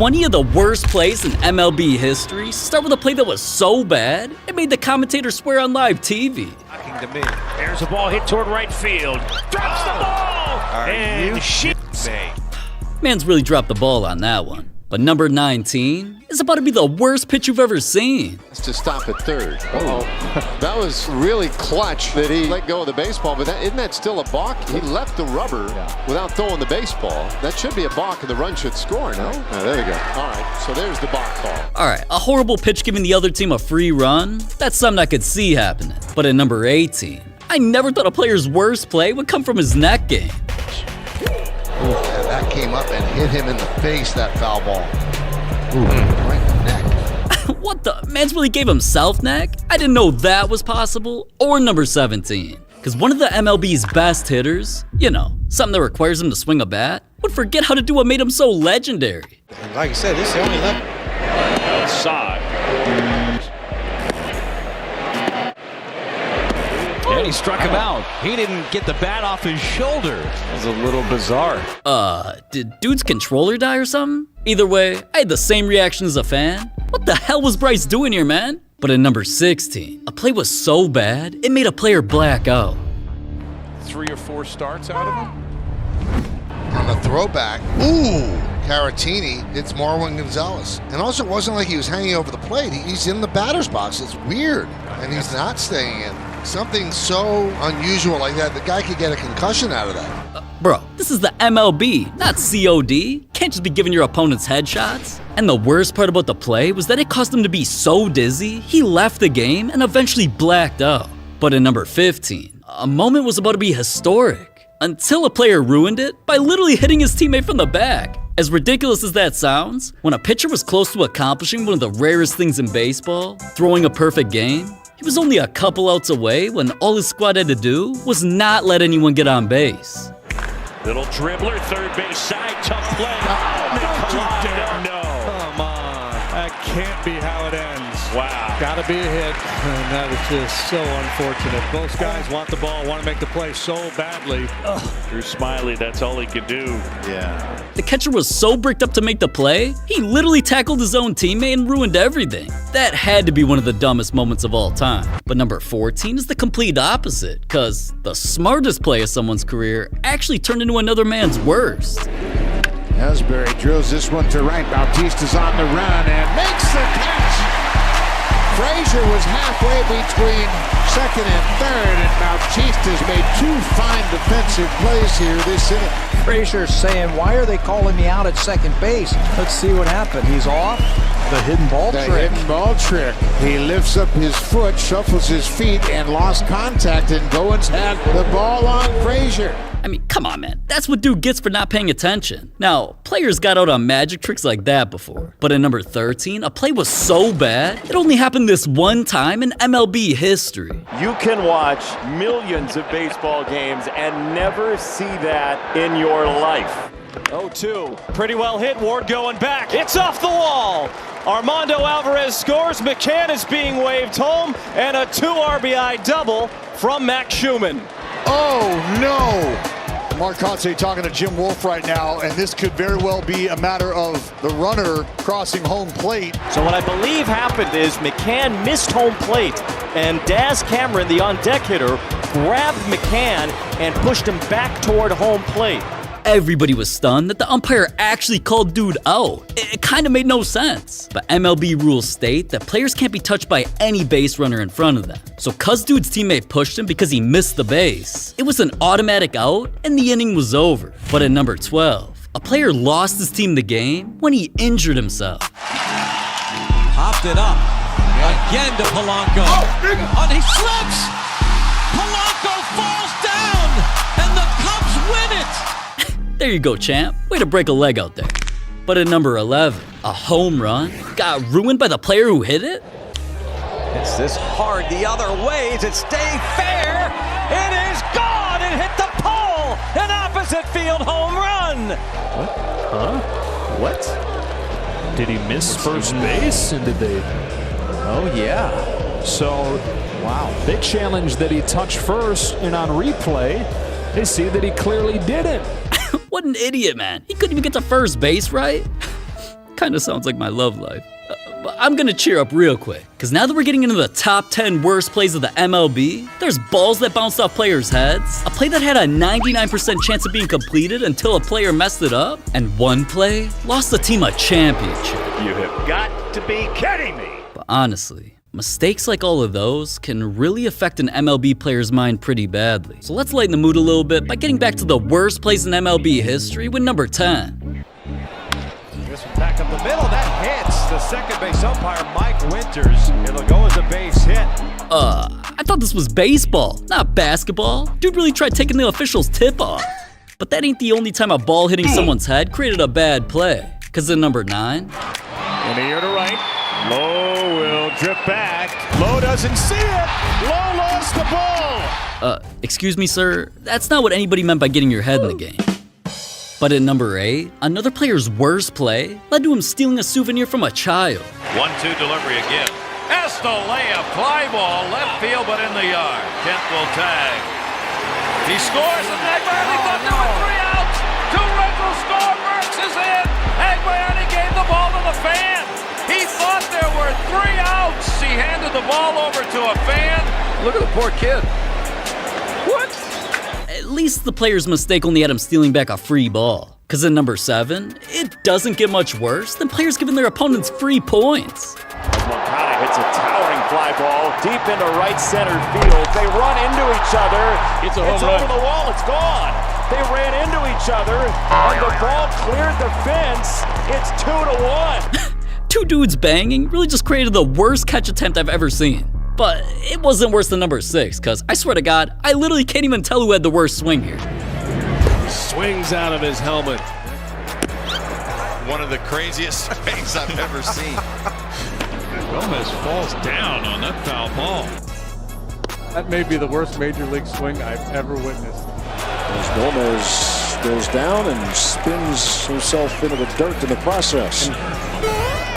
20 of the worst plays in MLB history start with a play that was so bad, it made the commentator swear on live TV. To me. There's a ball hit toward right field. Drops the ball! And shit. Man's really dropped the ball on that one. But number 19 is about to be the worst pitch you've ever seen. It's to stop at third. That was really clutch that he let go of the baseball, but isn't that still a balk? He left the rubber without throwing the baseball. That should be a balk and the run should score, no? Oh, there you go. All right, so there's the balk call. All right, a horrible pitch giving the other team a free run, that's something I could see happening. But at number 18, I never thought a player's worst play would come from his neck game. And that came up and hit him in the face, that foul ball. Right in the neck. What the? Man's really gave himself neck? I didn't know that was possible. Or number 17. Because one of the MLB's best hitters, you know, something that requires him to swing a bat, would forget how to do what made him so legendary. And like I said, this is the only left. Outside. And he struck him out. He didn't get the bat off his shoulder. That was a little bizarre. Did dude's controller die or something? Either way, I had the same reaction as a fan. What the hell was Bryce doing here, man? But at number 16, a play was so bad, it made a player black out. 3 or 4 starts out of him? On the throwback, ooh, Caratini hits Marwin Gonzalez. And also, it wasn't like he was hanging over the plate. He's in the batter's box. It's weird. And he's not staying in. Something so unusual like that, the guy could get a concussion out of that. Bro, this is the MLB, not COD. Can't just be giving your opponents headshots. And the worst part about the play was that it caused him to be so dizzy, he left the game and eventually blacked out. But at number 15, a moment was about to be historic, until a player ruined it by literally hitting his teammate from the back. As ridiculous as that sounds, when a pitcher was close to accomplishing one of the rarest things in baseball, throwing a perfect game, he was only a couple outs away when all his squad had to do was not let anyone get on base. Little dribbler, third base side, tough play. No. Come on. That can't be how it ends. Wow. Gotta be a hit. And that is just so unfortunate. Both guys want the ball, want to make the play so badly. Drew Smiley, that's all he could do. Yeah. The catcher was so bricked up to make the play, he literally tackled his own teammate and ruined everything. That had to be one of the dumbest moments of all time. But number 14 is the complete opposite, cause the smartest play of someone's career actually turned into another man's worst. Ellsbury drills this one to right. Bautista's on the run and makes the catch. Frazier was halfway between second and third, and Bautista's made 2 fine defensive plays here this inning. Frazier saying, why are they calling me out at second base? Let's see what happened. He's off. The hidden ball trick. The hidden ball trick. He lifts up his foot, shuffles his feet, and lost contact, and Goins had the ball on Frazier. I mean, come on, man. That's what dude gets for not paying attention. Now, players got out on magic tricks like that before. But at number 13, a play was so bad, it only happened this one time in MLB history. You can watch millions of baseball games and never see that in your life. 0-2. Pretty well hit. Ward going back. It's off the wall. Armando Alvarez scores. McCann is being waved home. And a 2 RBI double from Max Schumann. Oh, no. Mark Conte talking to Jim Wolf right now, and this could very well be a matter of the runner crossing home plate. So what I believe happened is McCann missed home plate, and Daz Cameron, the on-deck hitter, grabbed McCann and pushed him back toward home plate. Everybody was stunned that the umpire actually called dude out. It kind of made no sense. But MLB rules state that players can't be touched by any base runner in front of them. So cuz dude's teammate pushed him because he missed the base, it was an automatic out and the inning was over. But at number 12, a player lost his team the game when he injured himself. Popped it up. Again to Polanco. And he slips! Polanco falls down! And the Cubs win it! There you go, champ. Way to break a leg out there. But at number 11, a home run got ruined by the player who hit it? It's this hard the other way. Does it stay fair? It is gone! It hit the pole! An opposite field home run! What? Huh? What? Did he miss first base? And did they... Oh, yeah. So, wow. They challenged that he touch first, and on replay, they see that he clearly didn't. What an idiot, man. He couldn't even get to first base, right? Kinda sounds like my love life. But I'm gonna cheer up real quick, because now that we're getting into the top 10 worst plays of the MLB, there's balls that bounced off players' heads, a play that had a 99% chance of being completed until a player messed it up, and one play lost the team a championship. You have got to be kidding me. But honestly, mistakes like all of those can really affect an MLB player's mind pretty badly. So let's lighten the mood a little bit by getting back to the worst plays in MLB history with number 10. This one back up the middle, that hits the second base umpire, Mike Winters. It'll go as a base hit. I thought this was baseball, not basketball. Dude really tried taking the official's tip off. But that ain't the only time a ball hitting someone's head created a bad play. Cause in number 9, In the air to right. Lowe will drip back. Lowe doesn't see it. Lowe lost the ball. Excuse me, sir, that's not what anybody meant by getting your head in the game. But at number 8, another player's worst play led to him stealing a souvenir from a child. 1-2 delivery again. Has the layup, fly ball, left field, but in the yard. Kent will tag. He scores, and Agbayani thought there were 3 outs. 2 runs will score, Burks is in. Agbayani gave the ball to the fan. He thought there were 3 outs. He handed the ball over to a fan. Look at the poor kid. What? At least the player's mistake only had him stealing back a free ball. Cause at number 7, it doesn't get much worse than players giving their opponents free points. Moncada hits a towering fly ball deep into right center field. They run into each other. It's a home run. Over the wall. It's gone. They ran into each other, and the ball cleared the fence. It's 2-1. 2 dudes banging really just created the worst catch attempt I've ever seen. But it wasn't worse than number 6, cause I swear to God, I literally can't even tell who had the worst swing here. Swings out of his helmet. One of the craziest swings I've ever seen. Gomez falls down on that foul ball. That may be the worst major league swing I've ever witnessed. As Gomez goes down and spins himself into the dirt in the process.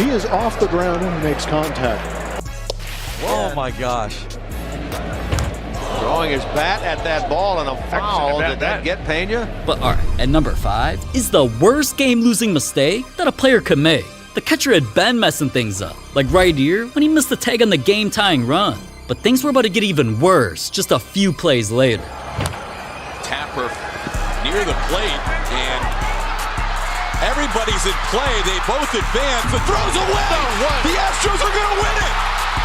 He is off the ground and makes contact. Oh my gosh. Throwing his bat at that ball and a foul. Did that get Pena? But alright, at number 5 is the worst game-losing mistake that a player could make. The catcher had been messing things up, like right here when he missed the tag on the game-tying run. But things were about to get even worse just a few plays later. Tapper near the plate, and everybody's in play. They both advance. The throw's away. The Astros are going to win it.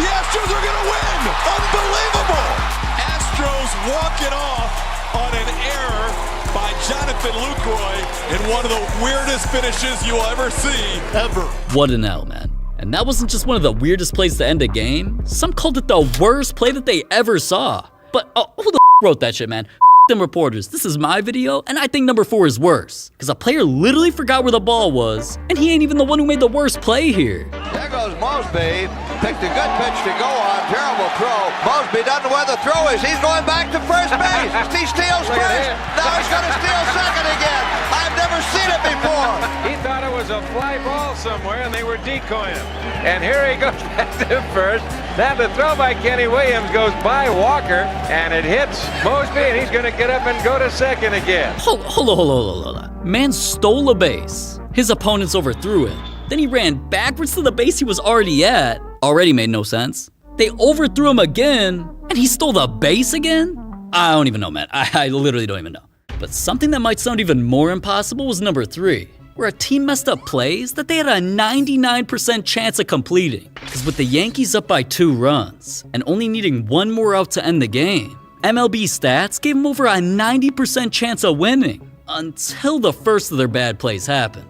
The Astros are going to win. Unbelievable. Astros walk it off on an error by Jonathan Lucroy in one of the weirdest finishes you will ever see. Ever. What an L, man. And that wasn't just one of the weirdest plays to end a game. Some called it the worst play that they ever saw. But who the wrote that shit, man? Them reporters. This is my video, and I think number 4 is worse. Because a player literally forgot where the ball was, and he ain't even the one who made the worst play here. There goes Mosby. Picked a good pitch to go on. Terrible throw. Mosby doesn't know where the throw is. He's going back to first base. He steals first. Now he's going to steal second again. I've never seen it before. He thought it was a fly ball somewhere, and they were decoying him. And here he goes back to first. Now the throw by Kenny Williams goes by Walker, and it hits Mosby, and he's going to get up and go to second again. Hold on. Man stole a base. His opponents overthrew him. Then he ran backwards to the base he was already at. Already made no sense. They overthrew him again, and he stole the base again? I don't even know, man. I literally don't even know. But something that might sound even more impossible was number 3, where a team messed up plays that they had a 99% chance of completing. Because with the Yankees up by 2 runs, and only needing 1 more out to end the game, MLB stats gave them over a 90% chance of winning, until the first of their bad plays happened.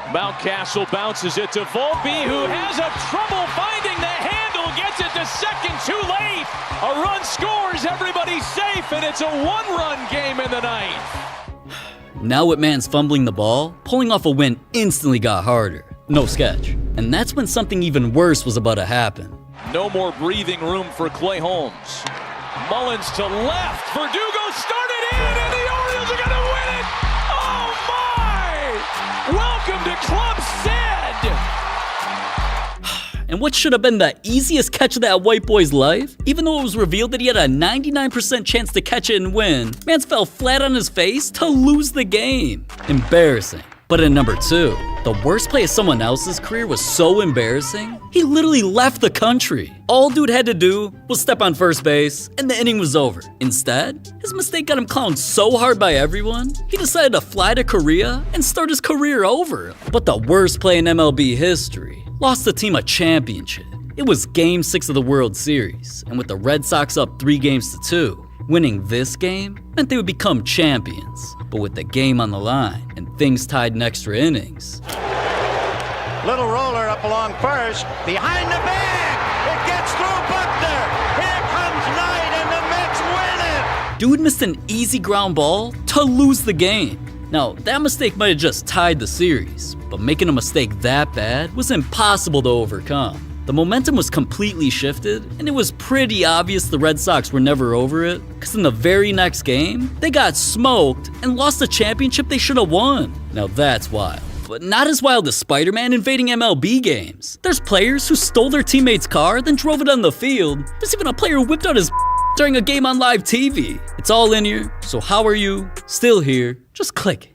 Mountcastle bounces it to Volpe, who has a trouble finding the handle, gets it to second too late. A run scores, everybody's safe, and it's a 1-run game in the 9th. Now with Man's fumbling the ball, pulling off a win instantly got harder. No sketch. And that's when something even worse was about to happen. No more breathing room for Clay Holmes. Mullins to left. Verdugo started in, and the Orioles are going to win it. Oh, my! Welcome to Club Said. And what should have been the easiest catch of that white boy's life, even though it was revealed that he had a 99% chance to catch it and win, Mans fell flat on his face to lose the game. Embarrassing. But in number 2, the worst play of someone else's career was so embarrassing, he literally left the country. All dude had to do was step on first base, and the inning was over. Instead, his mistake got him clowned so hard by everyone, he decided to fly to Korea and start his career over. But the worst play in MLB history lost the team a championship. It was Game 6 of the World Series, and with the Red Sox up 3-2, winning this game meant they would become champions. But with the game on the line and things tied in extra innings, little roller up along first, behind the bag, it gets through Buckner. Here comes Knight, and the Mets win it. dude missed an easy ground ball to lose the game. Now, that mistake might have just tied the series, but making a mistake that bad was impossible to overcome. The momentum was completely shifted, and it was pretty obvious the Red Sox were never over it, because in the very next game, they got smoked and lost a championship they should have won. Now that's wild. But not as wild as Spider-Man invading MLB games. There's players who stole their teammate's car, then drove it on the field. There's even a player who whipped out his during a game on live TV. It's all linear, so how are you still here? Just click it.